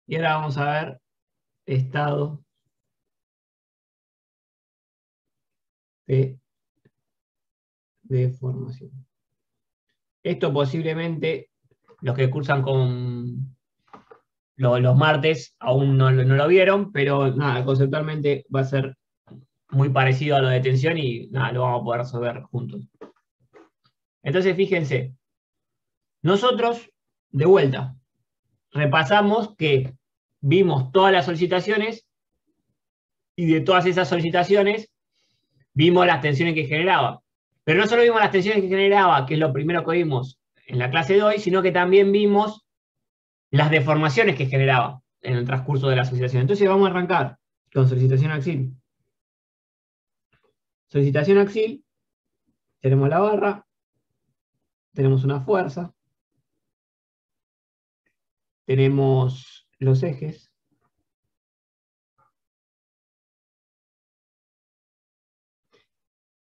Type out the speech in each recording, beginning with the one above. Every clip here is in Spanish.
Y ahora vamos a ver estado de deformación. Esto posiblemente los que cursan con los martes aún no lo vieron, pero nada, conceptualmente va a ser muy parecido a lo de tensión y nada, lo vamos a poder resolver juntos. Entonces, fíjense, nosotros, de vuelta, repasamos que vimos todas las solicitaciones y de todas esas solicitaciones vimos las tensiones que generaba. Pero no solo vimos las tensiones que generaba, que es lo primero que vimos en la clase de hoy, sino que también vimos las deformaciones que generaba en el transcurso de la solicitación. Entonces vamos a arrancar con solicitación axil. Solicitación axil, tenemos la barra, tenemos una fuerza, tenemos los ejes,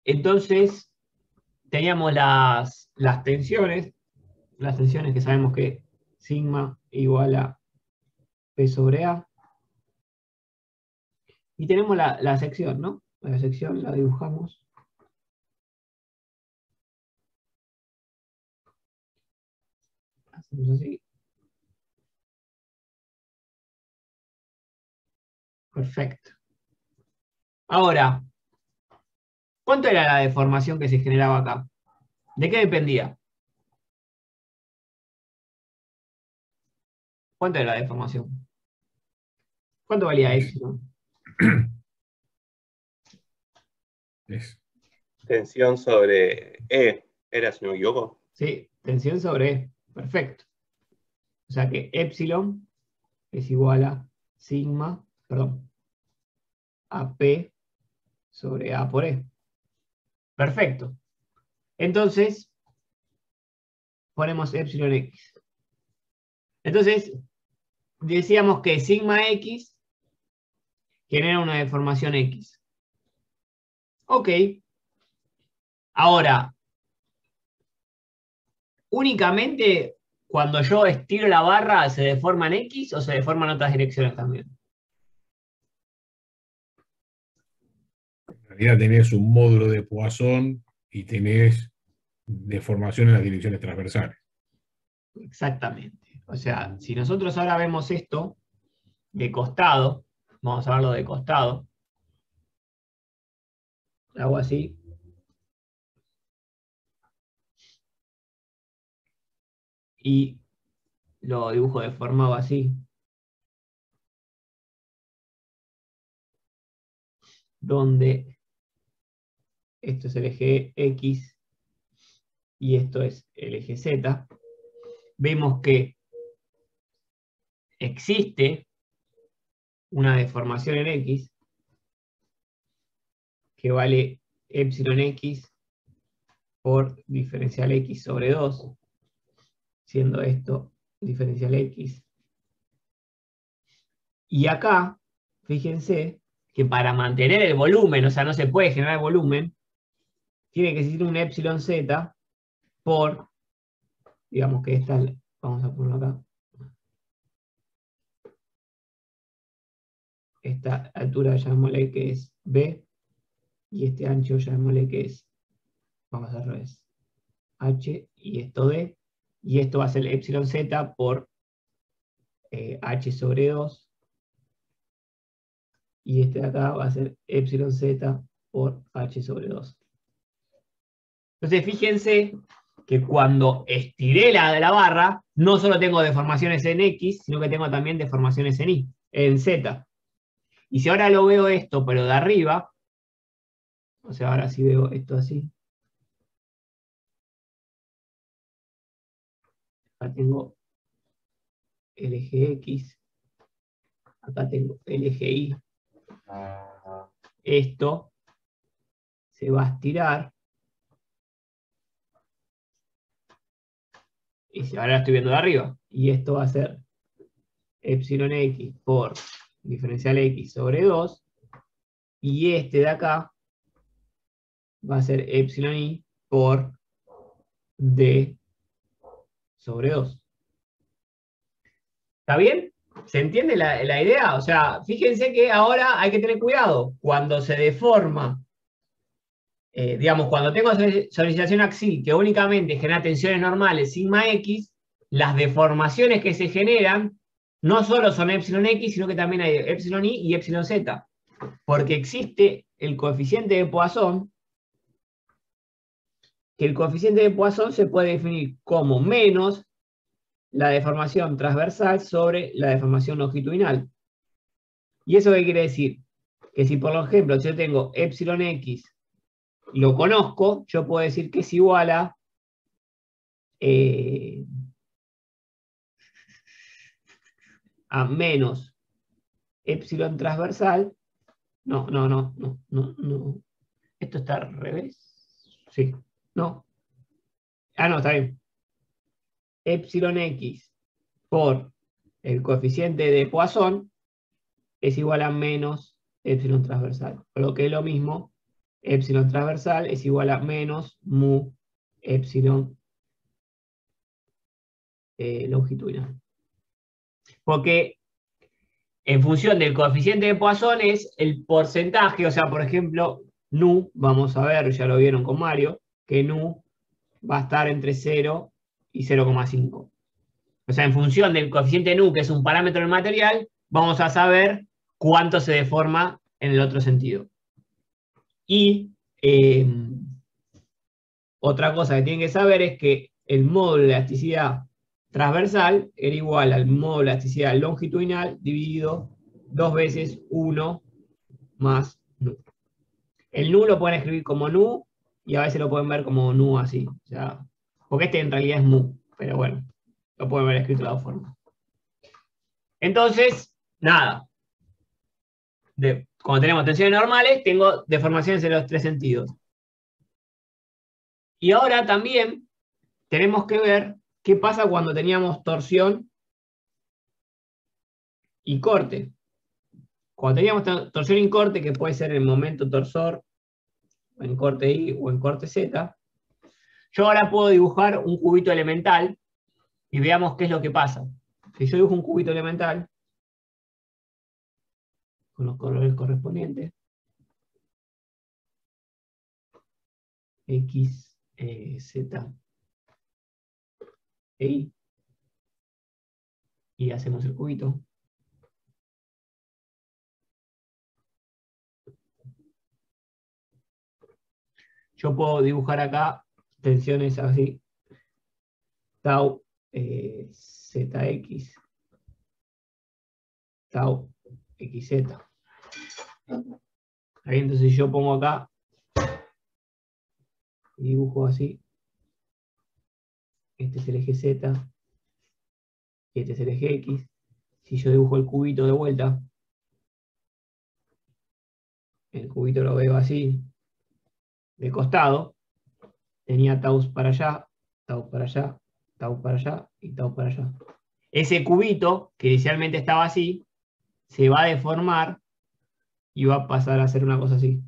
entonces teníamos las tensiones que sabemos que sigma igual a P sobre A, y tenemos la sección, ¿no? La sección la dibujamos. Hacemos así. Perfecto. Ahora, ¿cuánto era la deformación que se generaba acá? ¿De qué dependía? ¿Cuánto era la deformación? ¿Cuánto valía epsilon? Tensión sobre E, ¿era si no me equivoco? Sí, tensión sobre E. Perfecto. O sea que epsilon es igual a sigma, perdón, a P sobre A por E. Perfecto. Entonces, ponemos epsilon X. Entonces, decíamos que sigma X genera una deformación X. Ok. Ahora, únicamente cuando yo estiro la barra se deforma en X o se deforma en otras direcciones también. En realidad tenés un módulo de Poisson y tenés deformación en las direcciones transversales. Exactamente. O sea, si nosotros ahora vemos esto de costado, vamos a verlo de costado, hago así. Y lo dibujo deformado así. Donde esto es el eje X y esto es el eje Z. Vemos que existe una deformación en X que vale epsilon X por diferencial X sobre 2, siendo esto diferencial X. Y acá, fíjense que para mantener el volumen, o sea, no se puede generar volumen, tiene que existir un epsilon Z por, digamos que esta, vamos a ponerlo acá, esta altura llamémosle que es B, y este ancho llamémosle que es, vamos a al revés, H, y esto D, y esto va a ser epsilon Z por H sobre 2, y este de acá va a ser epsilon Z por H sobre 2. Entonces fíjense que cuando estiré la barra, no solo tengo deformaciones en X, sino que tengo también deformaciones en Y, en Z. Y si ahora lo veo esto, pero de arriba, o sea, ahora sí veo esto así. Acá tengo el eje X, acá tengo el eje Y. Esto se va a estirar. Y si ahora lo estoy viendo de arriba. Y esto va a ser epsilon X por diferencial X sobre 2. Y este de acá va a ser epsilon Y por D sobre 2. ¿Está bien? ¿Se entiende la idea? O sea, fíjense que ahora hay que tener cuidado. Cuando se deforma, digamos, cuando tengo solicitación axil que únicamente genera tensiones normales sigma X, las deformaciones que se generan no solo son epsilon X, sino que también hay epsilon Y y epsilon Z. Porque existe el coeficiente de Poisson, que el coeficiente de Poisson se puede definir como menos la deformación transversal sobre la deformación longitudinal. ¿Y eso qué quiere decir? Que si, por ejemplo, yo tengo epsilon X, lo conozco, yo puedo decir que es igual a menos epsilon transversal. No. Esto está al revés. Sí. No. Ah, no, está bien. Epsilon X por el coeficiente de Poisson es igual a menos epsilon transversal. Por lo que es lo mismo, epsilon transversal es igual a menos mu epsilon longitudinal. Porque en función del coeficiente de Poisson es el porcentaje, o sea, por ejemplo, nu, vamos a ver, ya lo vieron con Mario, que nu va a estar entre 0 y 0,5. O sea, en función del coeficiente nu, que es un parámetro del material, vamos a saber cuánto se deforma en el otro sentido. Y otra cosa que tienen que saber es que el módulo de elasticidad transversal era igual al módulo de elasticidad longitudinal dividido 2 veces 1 más nu. El nu lo pueden escribir como nu y a veces lo pueden ver como nu así. O sea, porque este en realidad es mu, pero bueno, lo pueden ver escrito de la forma. Entonces, nada. Cuando tenemos tensiones normales, tengo deformaciones en los tres sentidos. Y ahora también tenemos que ver qué pasa cuando teníamos torsión y corte. Cuando teníamos torsión y corte, que puede ser en momento torsor, en corte Y o en corte Z, yo ahora puedo dibujar un cubito elemental y veamos qué es lo que pasa. Si yo dibujo un cubito elemental, con los colores correspondientes, X, Z, E, y hacemos el cubito. Yo puedo dibujar acá tensiones así, tau ZX, tau XZ. Ahí entonces yo pongo acá, y dibujo así, este es el eje Z, y este es el eje X. Si yo dibujo el cubito de vuelta, el cubito lo veo así, de costado, tenía taus para allá, taus para allá, taus para allá y taus para allá. Ese cubito, que inicialmente estaba así, se va a deformar y va a pasar a ser una cosa así.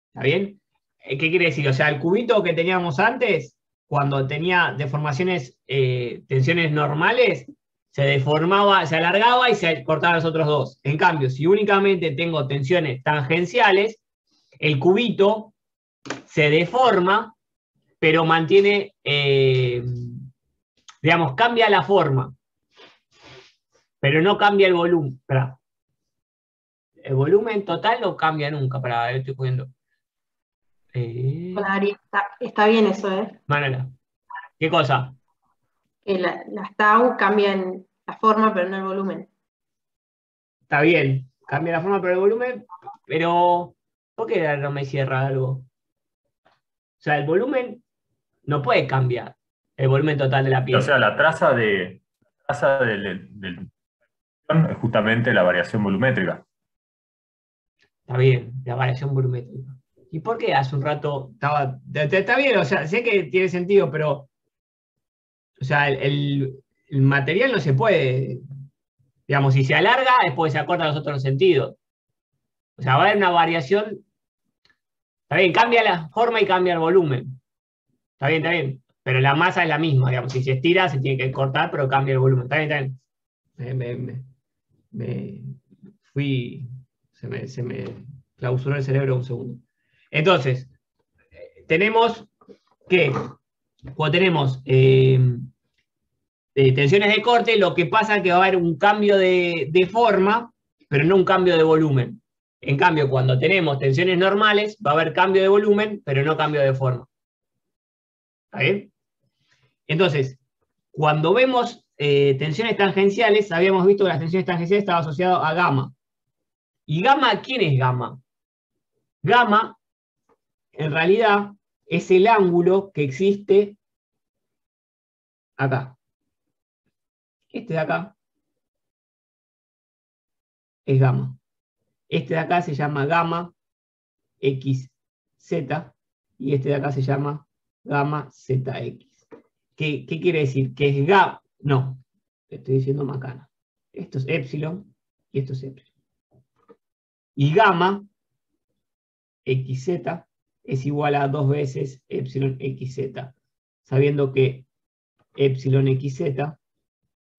¿Está bien? ¿Qué quiere decir? O sea, el cubito que teníamos antes, cuando tenía deformaciones, tensiones normales, se deformaba, se alargaba y se cortaban los otros dos. En cambio, si únicamente tengo tensiones tangenciales, el cubito se deforma, pero mantiene, digamos, cambia la forma, pero no cambia el volumen. Esperá. El volumen total no cambia nunca. Para estoy poniendo. Hola, Ari, está bien eso, ¿eh? Manuela, ¿qué cosa? Que las tau cambian la forma, pero no el volumen. Está bien, cambia la forma pero el volumen, pero ¿por qué no me cierra algo? O sea, el volumen no puede cambiar, el volumen total de la O pieza. sea, la traza del es justamente la variación volumétrica. Está bien, la variación volumétrica. ¿Y por qué hace un rato estaba... Está bien, o sea, sé que tiene sentido, pero... O sea, el material no se puede... Digamos, si se alarga, después se acortan los otros sentidos. O sea, va a haber una variación Está bien, cambia la forma y cambia el volumen. Está bien, está bien. Pero la masa es la misma, digamos. Si se estira, se tiene que cortar, pero cambia el volumen. Está bien, está bien. Se me clausuró el cerebro un segundo. Entonces, tenemos que, cuando tenemos tensiones de corte, lo que pasa es que va a haber un cambio de forma, pero no un cambio de volumen. En cambio, cuando tenemos tensiones normales, va a haber cambio de volumen, pero no cambio de forma. ¿Está bien? Entonces, cuando vemos tensiones tangenciales, habíamos visto que las tensiones tangenciales estaban asociadas a gamma. ¿Y gamma quién es gamma? Gamma, en realidad, es el ángulo que existe acá. Este de acá es gamma. Este de acá se llama gamma XZ y este de acá se llama gamma ZX. ¿Qué quiere decir? Que es gamma. No, estoy diciendo macana. Esto es epsilon y esto es epsilon. Y gamma XZ es igual a 2 veces epsilon XZ, sabiendo que epsilon XZ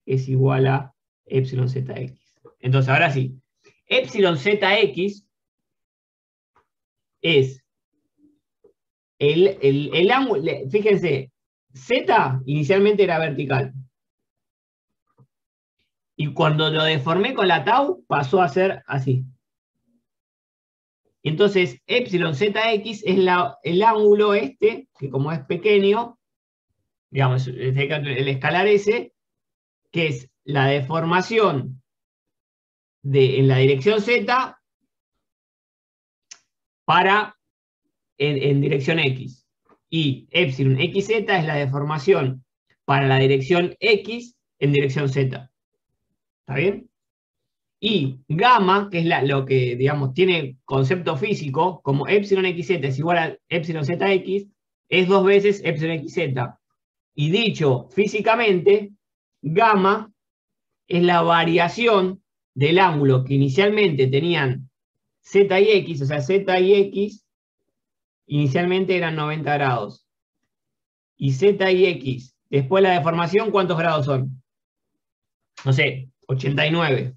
es igual a epsilon ZX. Entonces, ahora sí, epsilon ZX es el ángulo, fíjense, Z inicialmente era vertical. Y cuando lo deformé con la tau, pasó a ser así. Entonces, epsilon ZX es el ángulo este, que como es pequeño, digamos, el escalar S, que es la deformación en la dirección Z en dirección X. Y epsilon XZ es la deformación para la dirección X en dirección Z. ¿Está bien? Y gamma, que es lo que, digamos, tiene concepto físico, como epsilon XZ es igual a epsilon ZX, es 2 veces epsilon XZ. Y dicho físicamente, gamma es la variación del ángulo que inicialmente tenían Z y X, o sea, Z y X inicialmente eran 90 grados. Y Z y X, después de la deformación, ¿cuántos grados son? No sé, 89.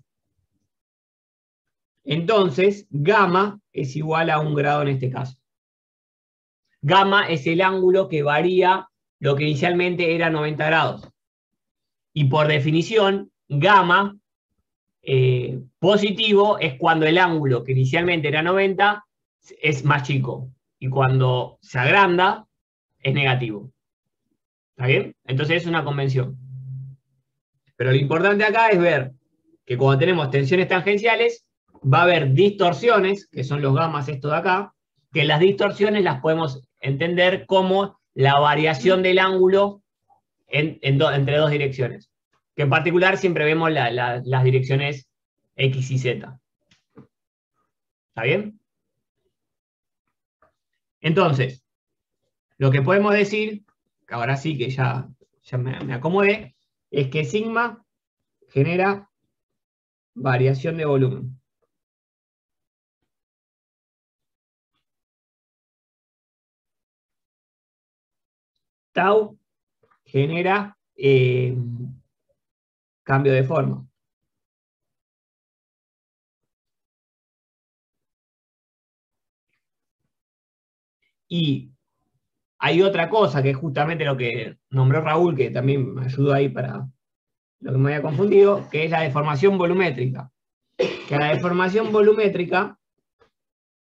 Entonces, gamma es igual a 1 grado en este caso. Gamma es el ángulo que varía lo que inicialmente era 90 grados. Y por definición, gamma positivo es cuando el ángulo que inicialmente era 90 es más chico. Y cuando se agranda, es negativo. ¿Está bien? Entonces es una convención. Pero lo importante acá es ver que cuando tenemos tensiones tangenciales, va a haber distorsiones, que son los gamas estos de acá, que las distorsiones las podemos entender como la variación del ángulo entre dos direcciones. Que en particular siempre vemos las direcciones X y Z. ¿Está bien? Entonces, lo que podemos decir, que ahora sí que ya me acomodé, es que sigma genera variación de volumen. Tau genera cambio de forma. Y hay otra cosa que es justamente lo que nombró Raúl, que también me ayudó ahí para lo que me había confundido, que es la deformación volumétrica. Que la deformación volumétrica,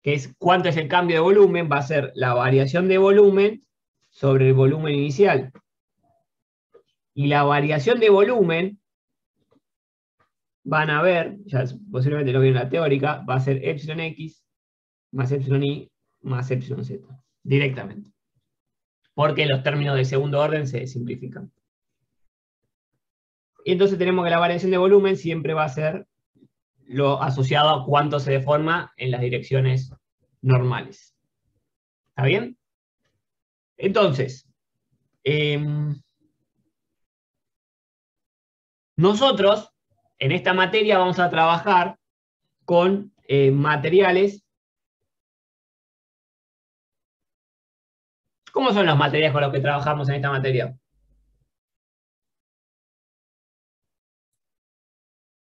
que es cuánto es el cambio de volumen, va a ser la variación de volumen sobre el volumen inicial. Y la variación de volumen, van a ver, ya posiblemente lo vieron en la teórica, va a ser epsilon X más epsilon Y más epsilon Z, directamente. Porque los términos de segundo orden se simplifican. Y entonces tenemos que la variación de volumen siempre va a ser lo asociado a cuánto se deforma en las direcciones normales. ¿Está bien? Entonces, nosotros en esta materia vamos a trabajar con materiales ¿Cómo son los materiales con los que trabajamos en esta materia?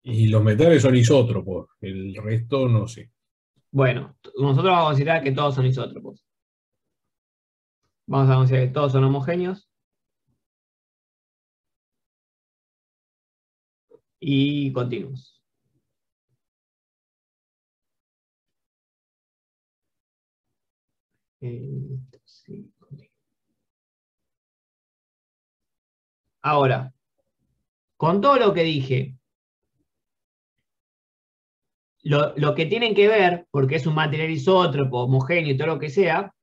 Y los metales son isótropos, el resto no sé. Bueno, nosotros vamos a considerar que todos son isótropos. Vamos a considerar que todos son homogéneos. Y continuos. Sí, continuo. Ahora, con todo lo que dije, lo que tienen que ver, porque es un material isótropo, homogéneo y todo lo que sea,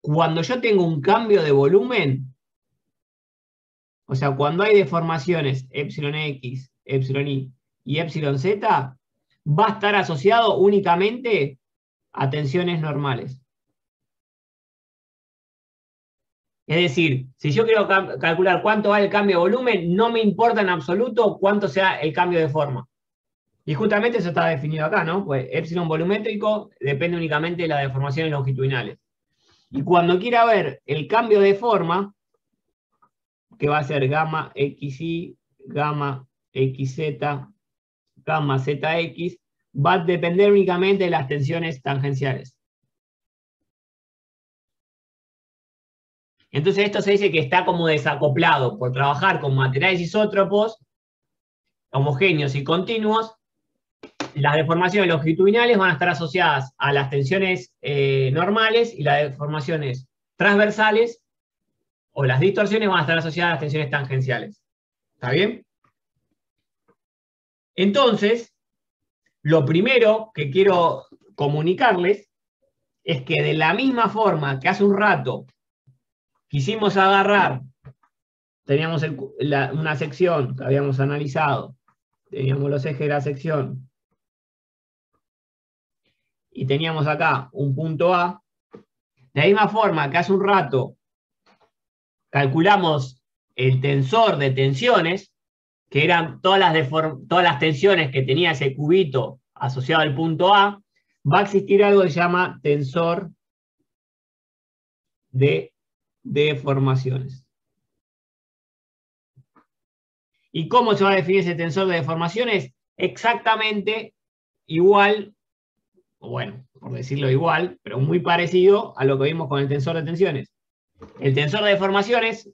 cuando yo tengo un cambio de volumen, o sea, cuando hay deformaciones epsilon X, epsilon Y y epsilon Z, va a estar asociado únicamente a tensiones normales. Es decir, si yo quiero calcular cuánto va el cambio de volumen, no me importa en absoluto cuánto sea el cambio de forma. Y justamente eso está definido acá, ¿no? Pues epsilon volumétrico depende únicamente de las deformaciones longitudinales. Y cuando quiera ver el cambio de forma, que va a ser gamma XY, gamma XZ, gamma ZX, va a depender únicamente de las tensiones tangenciales. Entonces esto se dice que está como desacoplado por trabajar con materiales isótropos, homogéneos y continuos. Las deformaciones longitudinales van a estar asociadas a las tensiones normales y las deformaciones transversales o las distorsiones van a estar asociadas a las tensiones tangenciales. ¿Está bien? Entonces, lo primero que quiero comunicarles es que de la misma forma que hace un rato quisimos agarrar, teníamos una sección que habíamos analizado, teníamos los ejes de la sección, y teníamos acá un punto A, de la misma forma que hace un rato calculamos el tensor de tensiones, que eran todas las tensiones que tenía ese cubito asociado al punto A, va a existir algo que se llama tensor de deformaciones. ¿Y cómo se va a definir ese tensor de deformaciones? Exactamente igual, bueno, por decirlo igual, pero muy parecido a lo que vimos con el tensor de tensiones. El tensor de deformaciones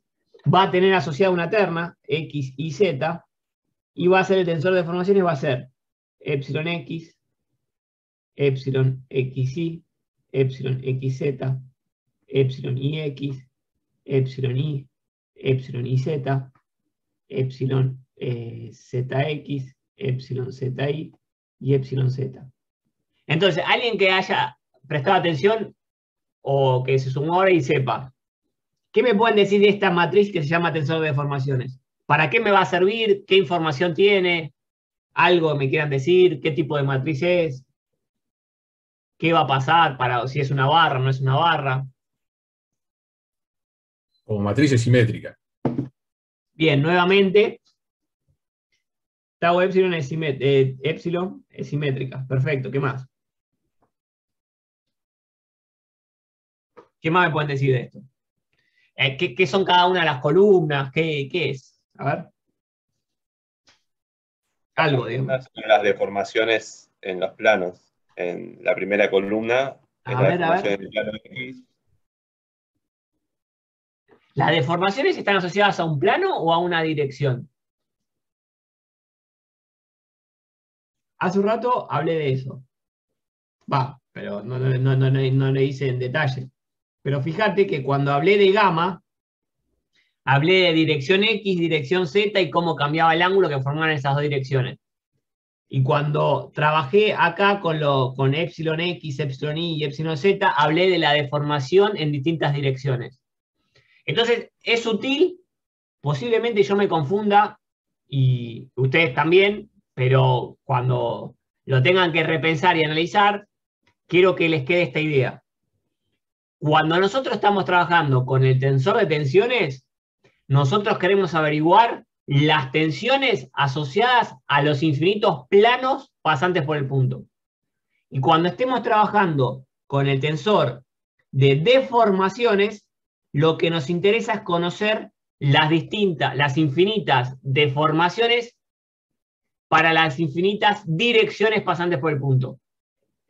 va a tener asociada una terna, X y Z, y va a ser el tensor de deformaciones, va a ser epsilon X, epsilon XY, epsilon XZ, epsilon IX, epsilon Y, epsilon IZ, epsilon ZX, epsilon ZI y epsilon Z. Entonces, alguien que haya prestado atención o que se sumó ahora y sepa, ¿qué me pueden decir de esta matriz que se llama tensor de deformaciones? ¿Para qué me va a servir? ¿Qué información tiene? ¿Algo me quieran decir? ¿Qué tipo de matriz es? ¿Qué va a pasar para si es una barra o no es una barra? Como matriz es simétrica. Bien, nuevamente, tau epsilon es simétrica. Perfecto, ¿qué más? ¿Qué más me pueden decir de esto? ¿Qué son cada una de las columnas? ¿Qué es? A ver. Algo, digamos. Estas son las deformaciones en los planos. En la primera columna es A la ver, deformación en el plano X. ¿Las deformaciones están asociadas a un plano o a una dirección? Hace un rato hablé de eso. Va, pero no le hice en detalle. Pero fíjate que cuando hablé de gamma, hablé de dirección X, dirección Z y cómo cambiaba el ángulo que formaban esas dos direcciones. Y cuando trabajé acá con epsilon X, epsilon Y y epsilon Z, hablé de la deformación en distintas direcciones. Entonces, es sutil, posiblemente yo me confunda, y ustedes también, pero cuando lo tengan que repensar y analizar, quiero que les quede esta idea. Cuando nosotros estamos trabajando con el tensor de tensiones, nosotros queremos averiguar las tensiones asociadas a los infinitos planos pasantes por el punto. Y cuando estemos trabajando con el tensor de deformaciones, lo que nos interesa es conocer las infinitas deformaciones para las infinitas direcciones pasantes por el punto.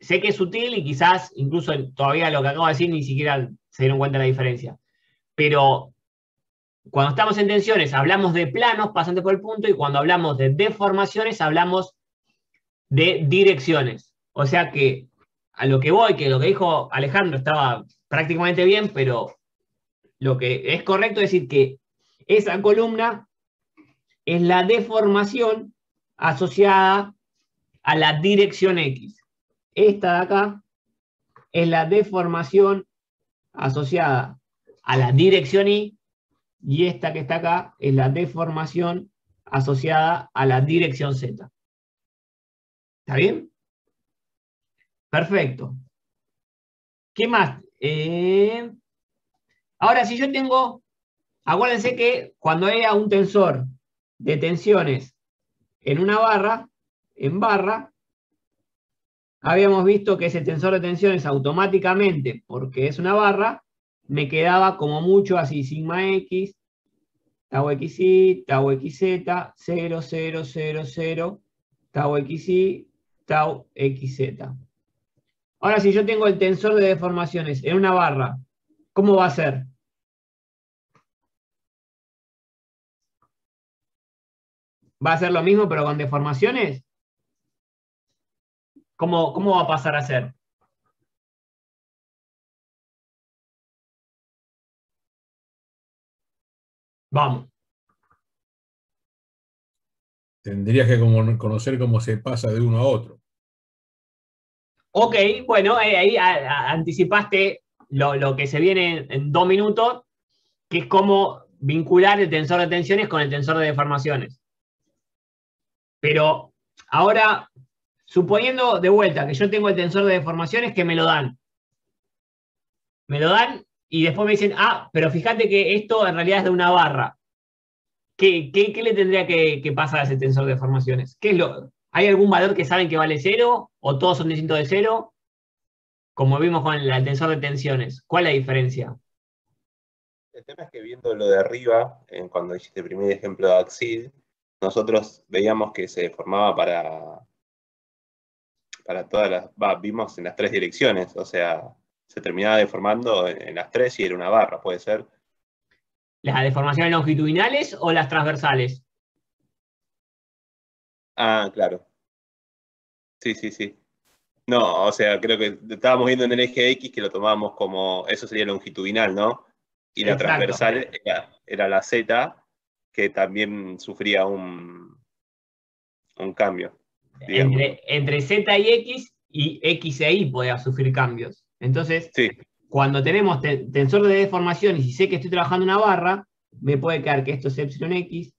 Sé que es sutil y quizás incluso todavía lo que acabo de decir ni siquiera se dieron cuenta de la diferencia. Pero cuando estamos en tensiones hablamos de planos pasantes por el punto y cuando hablamos de deformaciones hablamos de direcciones. O sea que a lo que voy, que lo que dijo Alejandro estaba prácticamente bien, pero lo que es correcto es decir que esa columna es la deformación asociada a la dirección X. Esta de acá es la deformación asociada a la dirección Y esta que está acá es la deformación asociada a la dirección Z. ¿Está bien? Perfecto. ¿Qué más? Ahora, si yo tengo, acuérdense que cuando era un tensor de tensiones en una barra, en barra, habíamos visto que ese tensor de tensiones automáticamente, porque es una barra, me quedaba como mucho así, sigma X, tau XY, tau XZ, 0, 0, 0, 0, tau XY, tau XZ. Ahora, si yo tengo el tensor de deformaciones en una barra, ¿cómo va a ser? ¿Va a ser lo mismo pero con deformaciones? ¿Cómo va a pasar a ser? Vamos. Tendrías que conocer cómo se pasa de uno a otro. Ok, bueno, ahí anticipaste lo que se viene en 2 minutos, que es cómo vincular el tensor de tensiones con el tensor de deformaciones. Pero ahora, suponiendo de vuelta que yo tengo el tensor de deformaciones, que me lo dan. Me lo dan y después me dicen, ah, pero fíjate que esto en realidad es de una barra. ¿Qué le tendría que pasar a ese tensor de deformaciones? ¿Hay algún valor que saben que vale 0? ¿O todos son distintos de 0? Como vimos con el tensor de tensiones. ¿Cuál es la diferencia? El tema es que viendo lo de arriba, cuando hiciste el primer ejemplo de Axid, nosotros veíamos que se deformaba para todas las, vimos en las 3 direcciones, o sea, se terminaba deformando en las 3 y era una barra, ¿puede ser? ¿Las deformaciones longitudinales o las transversales? Ah, claro. Sí, sí, sí. No, o sea, creo que estábamos viendo en el eje X que lo tomábamos como, eso sería longitudinal, ¿no? Y la Exacto. transversal era la Z, que también sufría un cambio, digamos. Entre Z y X e Y podía sufrir cambios. Entonces, Sí, cuando tenemos tensor de deformaciones y sé que estoy trabajando una barra, me puede quedar que esto es epsilon X,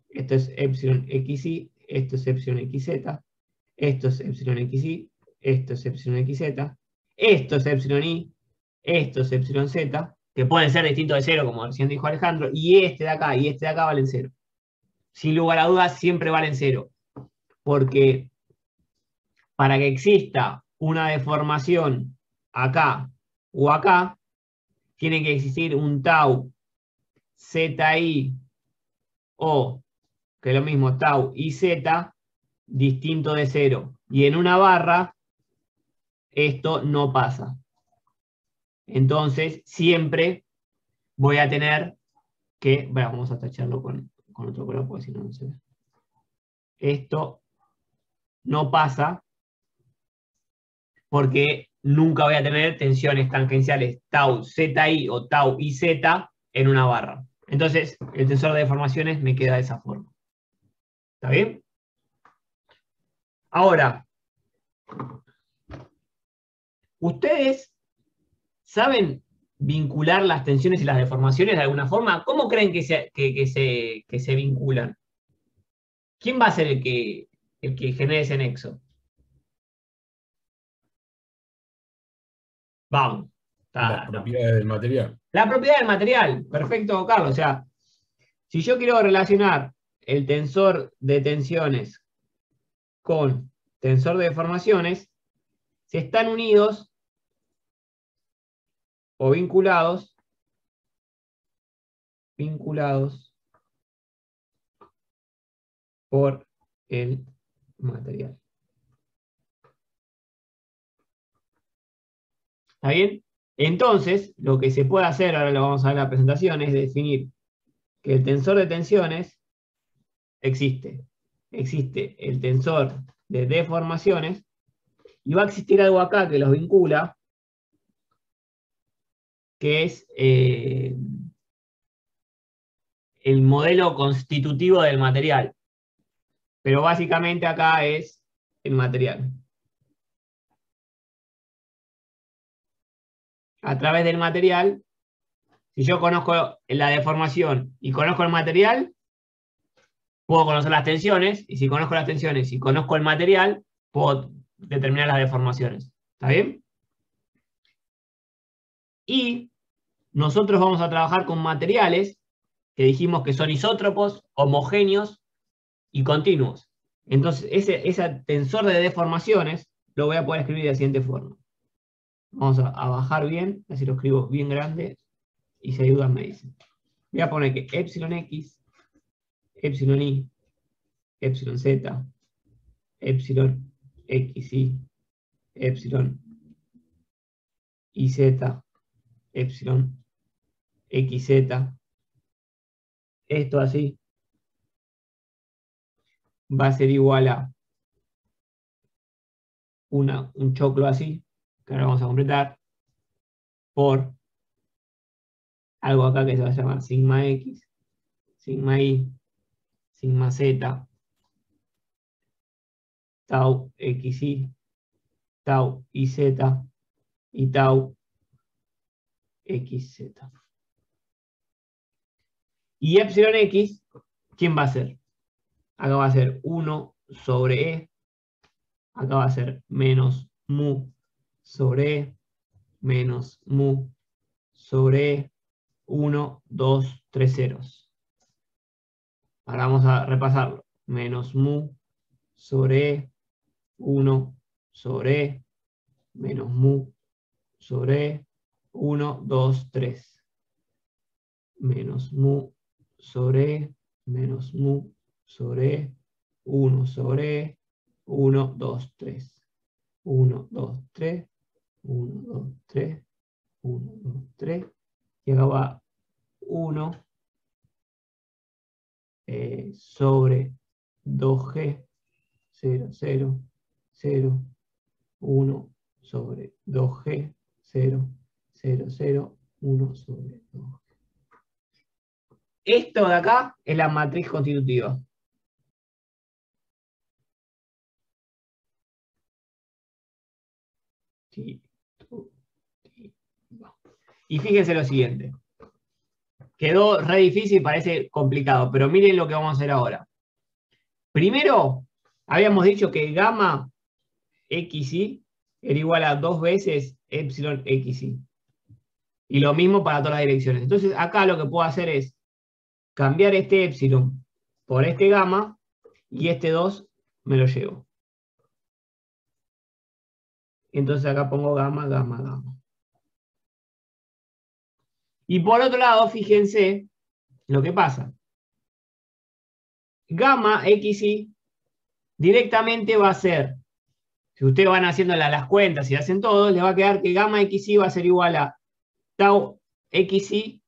esto es epsilon XY, esto es epsilon XZ, esto es epsilon XY, esto es epsilon XZ, esto es epsilon Y, esto es epsilon Z, que pueden ser distintos de 0, como recién dijo Alejandro, y este de acá y este de acá valen 0. Sin lugar a dudas, siempre valen 0. Porque para que exista una deformación acá o acá, tiene que existir un tau ZI o, que es lo mismo, tau IZ distinto de 0. Y en una barra, esto no pasa. Entonces, siempre voy a tener que, bueno, vamos a tacharlo con otro color, porque si no, no se ve. Esto no pasa porque nunca voy a tener tensiones tangenciales tau ZI o tau IZ en una barra. Entonces, el tensor de deformaciones me queda de esa forma. ¿Está bien? Ahora, ¿ustedes saben vincular las tensiones y las deformaciones de alguna forma? ¿Cómo creen que se vinculan? ¿Quién va a ser el que genere ese nexo? Vamos. Las propiedades del material. La propiedad del material. Perfecto, Carlos. O sea, si yo quiero relacionar el tensor de tensiones con tensor de deformaciones, si están unidos, o vinculados por el material. ¿Está bien? Entonces, lo que se puede hacer, ahora lo vamos a ver en la presentación, es definir que el tensor de tensiones existe. Existe el tensor de deformaciones y va a existir algo acá que los vincula, que es el modelo constitutivo del material. Pero básicamente acá es el material. A través del material, si yo conozco la deformación y conozco el material, puedo conocer las tensiones, y si conozco las tensiones y conozco el material, puedo determinar las deformaciones. ¿Está bien? Y nosotros vamos a trabajar con materiales que dijimos que son isótropos, homogéneos y continuos. Entonces, ese tensor de deformaciones lo voy a poder escribir de la siguiente forma. Vamos a bajar bien, así lo escribo bien grande, y si hay dudas me dicen. Voy a poner que epsilon x, epsilon y, epsilon z, epsilon xy, epsilon iz, epsilon xz, esto así, va a ser igual a un choclo así, que ahora vamos a completar, por algo acá que se va a llamar sigma x, sigma y, sigma z, tau xy, tau iz y tau xz. Y epsilon x, ¿quién va a ser? Acá va a ser 1 sobre e, acá va a ser menos mu sobre e, menos mu sobre e, 1, 2, 3 ceros. Ahora vamos a repasarlo. Menos mu sobre e, 1 sobre e, menos mu sobre e, 1, 2, 3. Menos mu sobre e, menos mu sobre e, 1 sobre e, 1, 2, 3. 1, 2, 3. 1, 2, 3. 1, 2, 3. Y acá va 1 sobre 2G, 0, 0, 0, 1 sobre 2G, 0, 0, 0, 1 sobre 2G. Esto de acá es la matriz constitutiva. Y fíjense lo siguiente. Quedó re difícil, parece complicado, pero miren lo que vamos a hacer ahora. Primero, habíamos dicho que gamma xy era igual a 2 veces epsilon xy. Y lo mismo para todas las direcciones. Entonces, acá lo que puedo hacer es cambiar este epsilon por este gamma, y este 2 me lo llevo. Entonces acá pongo gamma, gamma, gamma. Y por otro lado, fíjense lo que pasa. Gamma xy directamente va a ser, si ustedes van haciendo las cuentas y hacen todo, les va a quedar que gamma xy va a ser igual a tau xy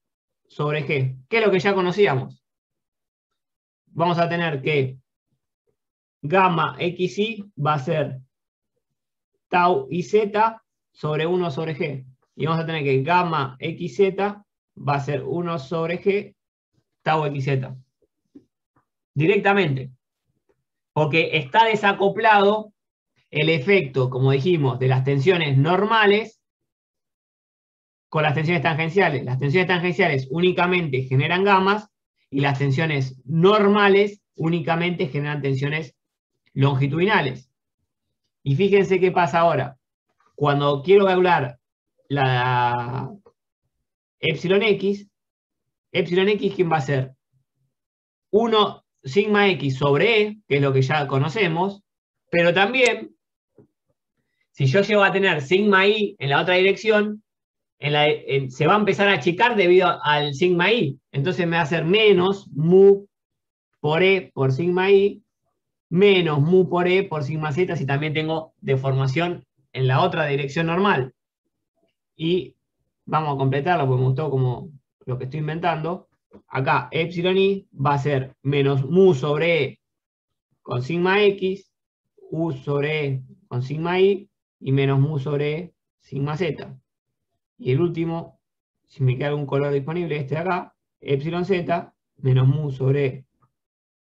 sobre g, que es lo que ya conocíamos. Vamos a tener que gamma xy va a ser tau iz sobre 1 sobre g. Y vamos a tener que gamma xz va a ser 1 sobre g tau xz. Directamente. Porque está desacoplado el efecto, como dijimos, de las tensiones normales con las tensiones tangenciales. Las tensiones tangenciales únicamente generan gamas y las tensiones normales únicamente generan tensiones longitudinales. Y fíjense qué pasa ahora. Cuando quiero calcular la epsilon x, ¿quién va a ser? 1 sigma x sobre e, que es lo que ya conocemos, pero también, si yo llego a tener sigma y en la otra dirección, se va a empezar a achicar debido al sigma i. Entonces me va a hacer menos mu por e por sigma i, menos mu por e por sigma z si también tengo deformación en la otra dirección normal. Y vamos a completarlo porque me gustó como lo que estoy inventando. Acá epsilon i va a ser menos mu sobre e con sigma x, u sobre e con sigma i, y menos mu sobre e sigma z. Y el último, si me queda algún color disponible, este de acá, epsilon z, menos mu sobre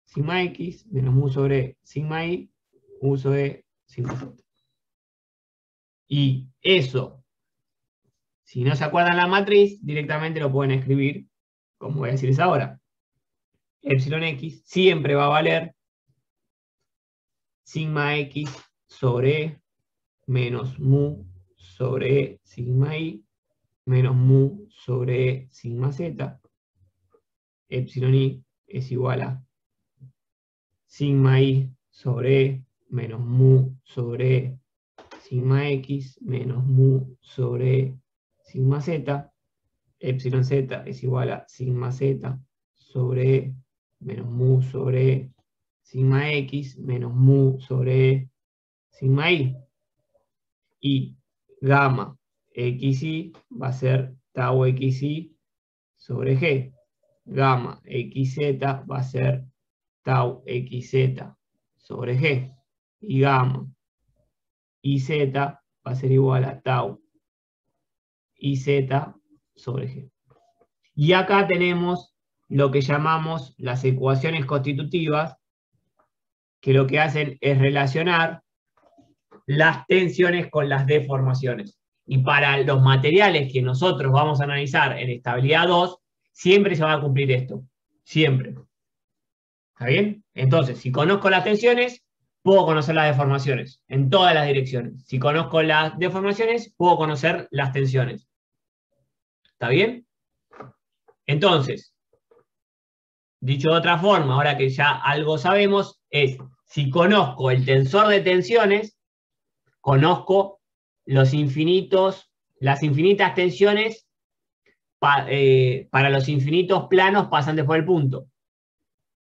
sigma x, menos mu sobre sigma i, u sobre sigma z. Y eso, si no se acuerdan la matriz, directamente lo pueden escribir, como voy a decirles ahora. Epsilon x siempre va a valer sigma x sobre e menos mu sobre e sigma i, menos mu sobre e sigma z. Epsilon i es igual a sigma i sobre e menos mu sobre e sigma x menos mu sobre e sigma z. Epsilon z es igual a sigma z sobre e menos mu sobre e sigma x menos mu sobre e sigma i. Y gamma xi va a ser tau xi sobre g. Gamma xz va a ser tau xz sobre g. Y gamma iz va a ser igual a tau iz sobre g. Y acá tenemos lo que llamamos las ecuaciones constitutivas, que lo que hacen es relacionar las tensiones con las deformaciones. Y para los materiales que nosotros vamos a analizar en estabilidad 2, siempre se va a cumplir esto. Siempre. ¿Está bien? Entonces, si conozco las tensiones, puedo conocer las deformaciones en todas las direcciones. Si conozco las deformaciones, puedo conocer las tensiones. ¿Está bien? Entonces, dicho de otra forma, ahora que ya algo sabemos, es si conozco el tensor de tensiones, conozco las infinitas tensiones para los infinitos planos pasantes por el punto.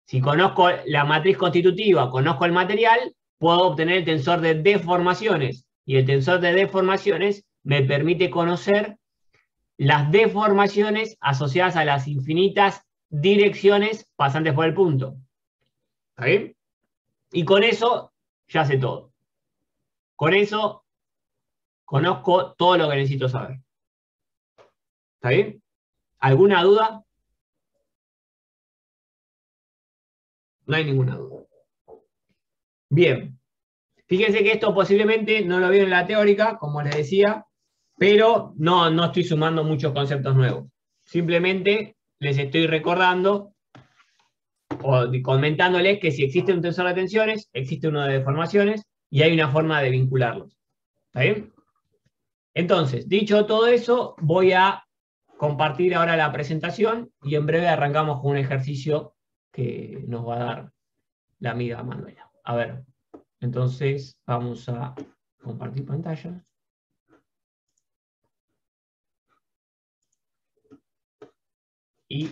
Si conozco la matriz constitutiva, conozco el material, puedo obtener el tensor de deformaciones. Y el tensor de deformaciones me permite conocer las deformaciones asociadas a las infinitas direcciones pasantes por el punto. ¿Está bien? Y con eso ya sé todo. Con eso conozco todo lo que necesito saber. ¿Está bien? ¿Alguna duda? No hay ninguna duda. Bien. Fíjense que esto posiblemente no lo vieron en la teórica, como les decía, pero no estoy sumando muchos conceptos nuevos. Simplemente les estoy recordando o comentándoles que si existe un tensor de tensiones, existe uno de deformaciones y hay una forma de vincularlos. ¿Está bien? Entonces, dicho todo eso, voy a compartir ahora la presentación y en breve arrancamos con un ejercicio que nos va a dar la amiga Manuela. A ver, entonces vamos a compartir pantalla. Y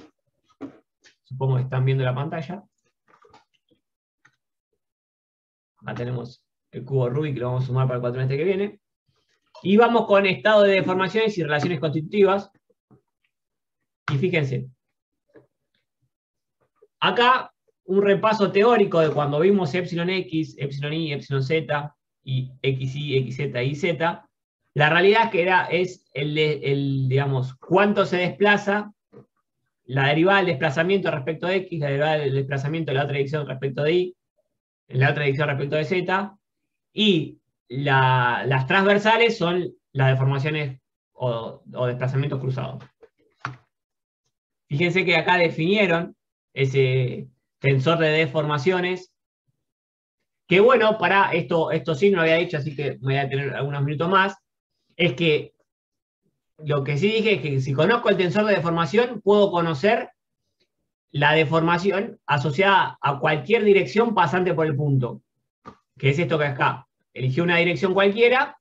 supongo que están viendo la pantalla. Acá tenemos el cubo Rubik que lo vamos a sumar para el cuatrimestre que viene. Y vamos con estado de deformaciones y relaciones constitutivas. Y fíjense. Acá un repaso teórico de cuando vimos epsilon x, epsilon y, epsilon z, y xy, xz y z. La realidad es digamos, cuánto se desplaza la derivada del desplazamiento respecto de x, la derivada del desplazamiento de la otra dirección respecto de y, en la otra dirección respecto de z, y las transversales son las deformaciones o desplazamientos cruzados. Fíjense que acá definieron ese tensor de deformaciones, que bueno, para esto sí no lo había dicho, así que me voy a tener algunos minutos más, es que lo que sí dije es que si conozco el tensor de deformación, puedo conocer la deformación asociada a cualquier dirección pasante por el punto, que es esto que acá. Eligió una dirección cualquiera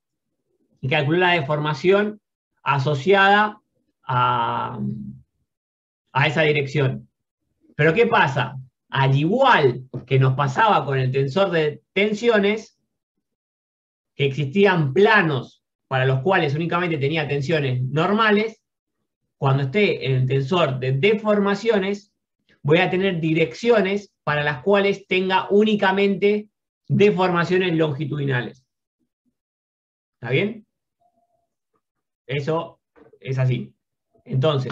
y calculó la deformación asociada a esa dirección. Pero ¿qué pasa? Al igual que nos pasaba con el tensor de tensiones, que existían planos para los cuales únicamente tenía tensiones normales, cuando esté en el tensor de deformaciones, voy a tener direcciones para las cuales tenga únicamente deformaciones longitudinales. ¿Está bien? Eso es así. Entonces,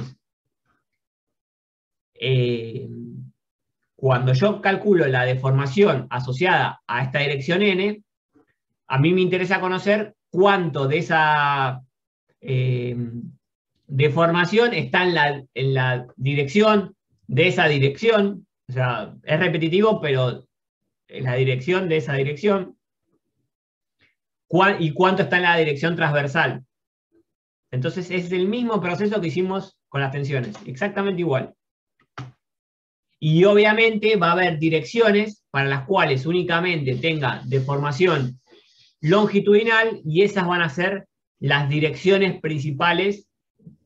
cuando yo calculo la deformación asociada a esta dirección n, a mí me interesa conocer cuánto de esa deformación está en la dirección de esa dirección. O sea, es repetitivo, pero en la dirección de esa dirección. Y cuánto está en la dirección transversal. Entonces es el mismo proceso que hicimos con las tensiones, exactamente igual. Y obviamente va a haber direcciones para las cuales únicamente tenga deformación longitudinal, y esas van a ser las direcciones principales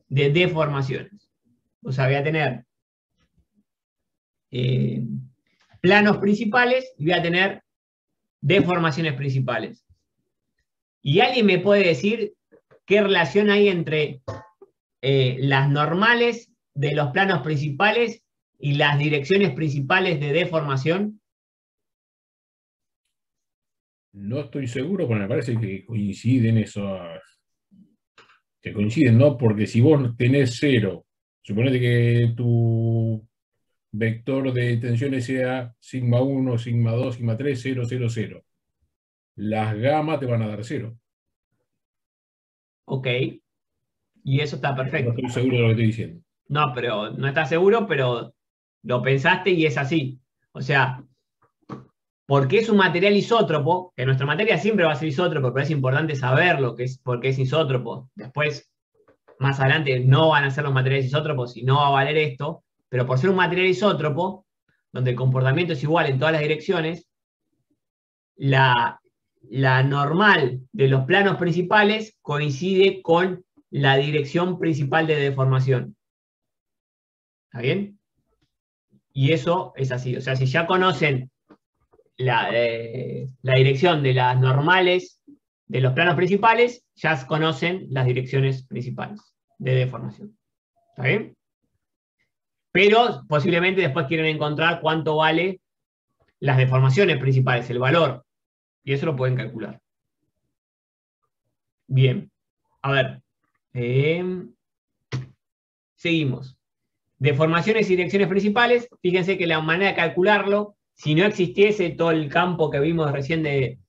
de deformaciones. O sea, voy a tener planos principales y voy a tener deformaciones principales. ¿Y alguien me puede decir qué relación hay entre las normales de los planos principales y las direcciones principales de deformación? No estoy seguro, pero me parece que coinciden esas. Que coinciden, ¿no? Porque si vos tenés 0, suponete que tu vector de tensiones sea sigma 1, sigma 2, sigma 3, 0, 0, 0. Las gamas te van a dar 0. Ok. Y eso está No perfecto. estoy seguro de lo que estoy diciendo. No, pero no estás seguro, pero lo pensaste y es así. O sea, porque es un material isótropo, que nuestra materia siempre va a ser isótropo, pero es importante saber lo que es, por qué es isótropo. Después, más adelante, no van a ser los materiales isótropos y no va a valer esto, pero por ser un material isótropo, donde el comportamiento es igual en todas las direcciones, la normal de los planos principales coincide con la dirección principal de deformación. ¿Está bien? Y eso es así. O sea, si ya conocen la dirección de las normales de los planos principales, ya conocen las direcciones principales de deformación. ¿Está bien? Pero posiblemente después quieren encontrar cuánto vale las deformaciones principales, el valor. Y eso lo pueden calcular. Bien. A ver. Seguimos. Deformaciones y direcciones principales. Fíjense que la manera de calcularlo, si no existiese todo el campo que vimos recién de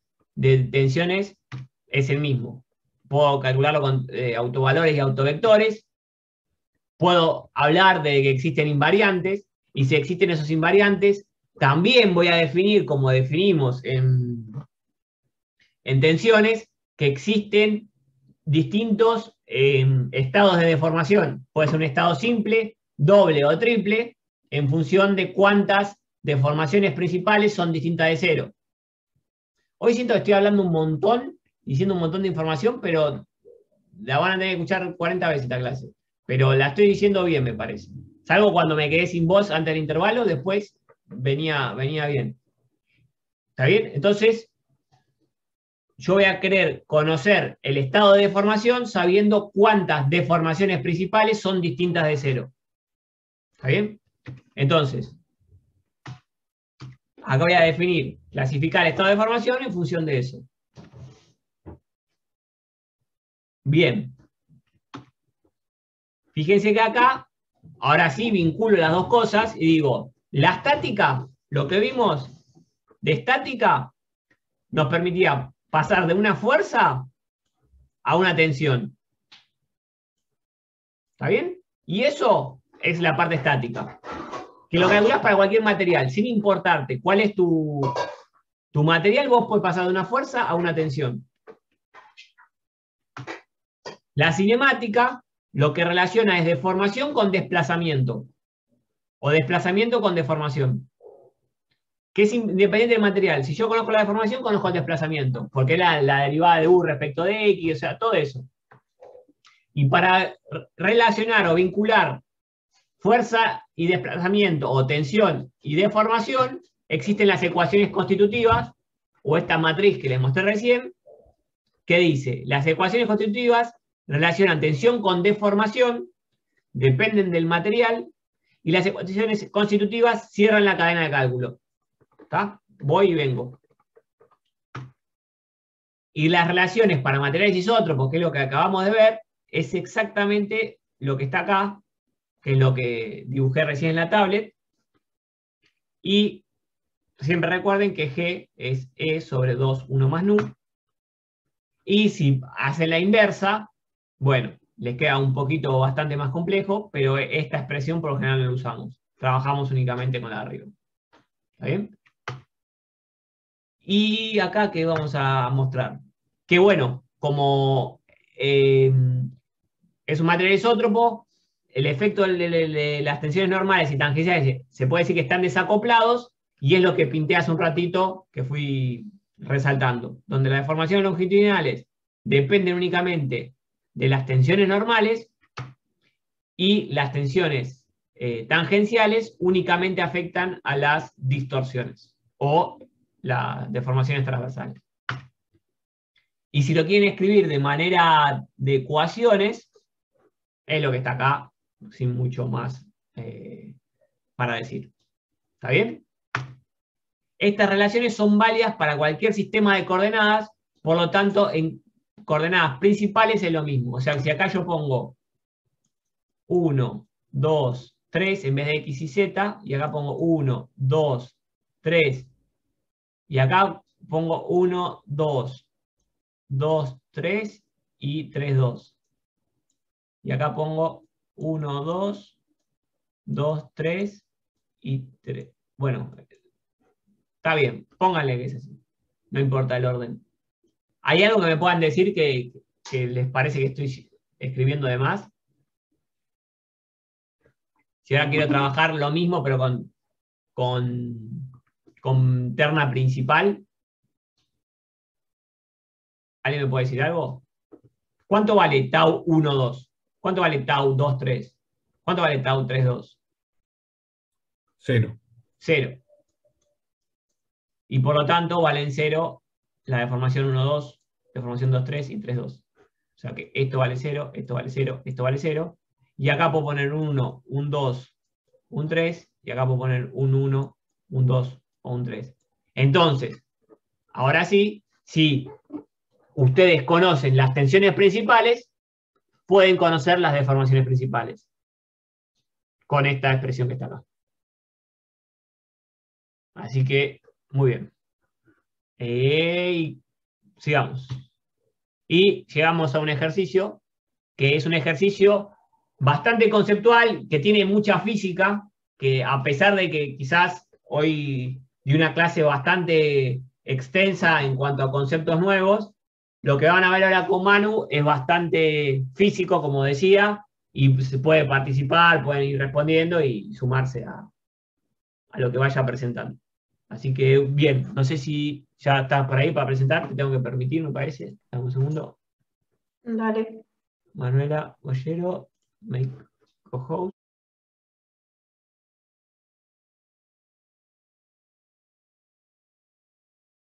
tensiones, es el mismo. Puedo calcularlo con autovalores y autovectores. Puedo hablar de que existen invariantes. Y si existen esos invariantes, también voy a definir, como definimos en tensiones, que existen distintos estados de deformación. Puede ser un estado simple, doble o triple, en función de cuántas deformaciones principales son distintas de 0. Hoy siento que estoy hablando un montón, diciendo un montón de información, pero la van a tener que escuchar 40 veces esta clase. Pero la estoy diciendo bien, me parece. Salvo cuando me quedé sin voz antes del intervalo, después venía bien. ¿Está bien? Entonces, yo voy a querer conocer el estado de deformación sabiendo cuántas deformaciones principales son distintas de 0. ¿Está bien? Entonces, acá voy a definir, clasificar el estado de deformación en función de eso. Bien. Fíjense que acá, ahora sí vinculo las dos cosas y digo, la estática, lo que vimos de estática, nos permitía pasar de una fuerza a una tensión. ¿Está bien? Y eso es la parte estática. Que lo calculás para cualquier material, sin importarte cuál es tu material, vos podés pasar de una fuerza a una tensión. La cinemática lo que relaciona es deformación con desplazamiento. O desplazamiento con deformación. Que es independiente del material. Si yo conozco la deformación, conozco el desplazamiento. Porque es la derivada de U respecto de X, o sea, todo eso. Y para relacionar o vincular fuerza y desplazamiento o tensión y deformación, existen las ecuaciones constitutivas o esta matriz que les mostré recién, que dice, las ecuaciones constitutivas relacionan tensión con deformación, dependen del material, y las ecuaciones constitutivas cierran la cadena de cálculo. ¿Está? Voy y vengo. Y las relaciones para materiales isótropos, que es lo que acabamos de ver, es exactamente lo que está acá, que es lo que dibujé recién en la tablet. Y siempre recuerden que G es E sobre 2, 1 más nu. Y si hacen la inversa, bueno, les queda un poquito bastante más complejo, pero esta expresión por lo general no la usamos. Trabajamos únicamente con la de arriba. ¿Está bien? Y acá que vamos a mostrar. Que bueno, como es un material isótropo, el efecto de las tensiones normales y tangenciales se puede decir que están desacoplados, y es lo que pinté hace un ratito, que fui resaltando, donde las deformaciones longitudinales dependen únicamente de las tensiones normales y las tensiones tangenciales únicamente afectan a las distorsiones o las deformaciones transversales. Y si lo quieren escribir de manera de ecuaciones, es lo que está acá, sin mucho más para decir. ¿Está bien? Estas relaciones son válidas para cualquier sistema de coordenadas, por lo tanto, en coordenadas principales es lo mismo. O sea, si acá yo pongo 1, 2, 3 en vez de X y Z, y acá pongo 1, 2, 3, y acá pongo 1, 2, 2, 3 y 3, 2. Y acá pongo 1, 2, 2, 3 y 3. Bueno, está bien, pónganle que es así. No importa el orden. ¿Hay algo que me puedan decir que les parece que estoy escribiendo de más? Si ahora quiero trabajar lo mismo, pero con terna principal. ¿Alguien me puede decir algo? ¿Cuánto vale tau 1, 2? ¿Cuánto vale tau 2, 3? ¿Cuánto vale tau 3, 2? 0. 0. Y por lo tanto valen 0 la deformación 1, 2, deformación 2, 3 y 3, 2. O sea que esto vale 0, esto vale 0, esto vale 0. Y acá puedo poner un 1, un 2, un 3. Y acá puedo poner un 1, un 2 o un 3. Entonces, ahora sí, si ustedes conocen las tensiones principales, pueden conocer las deformaciones principales. Con esta expresión que está acá. Así que, muy bien. Sigamos. Y llegamos a un ejercicio, que es un ejercicio bastante conceptual, que tiene mucha física, que a pesar de que quizás hoy di una clase bastante extensa en cuanto a conceptos nuevos, lo que van a ver ahora con Manu es bastante físico, como decía, y se puede participar, pueden ir respondiendo y sumarse a lo que vaya presentando. Así que, bien, no sé si ya estás por ahí para presentar, te tengo que permitir, me parece. Dame un segundo. Dale. Manuela Ollero, make co-host.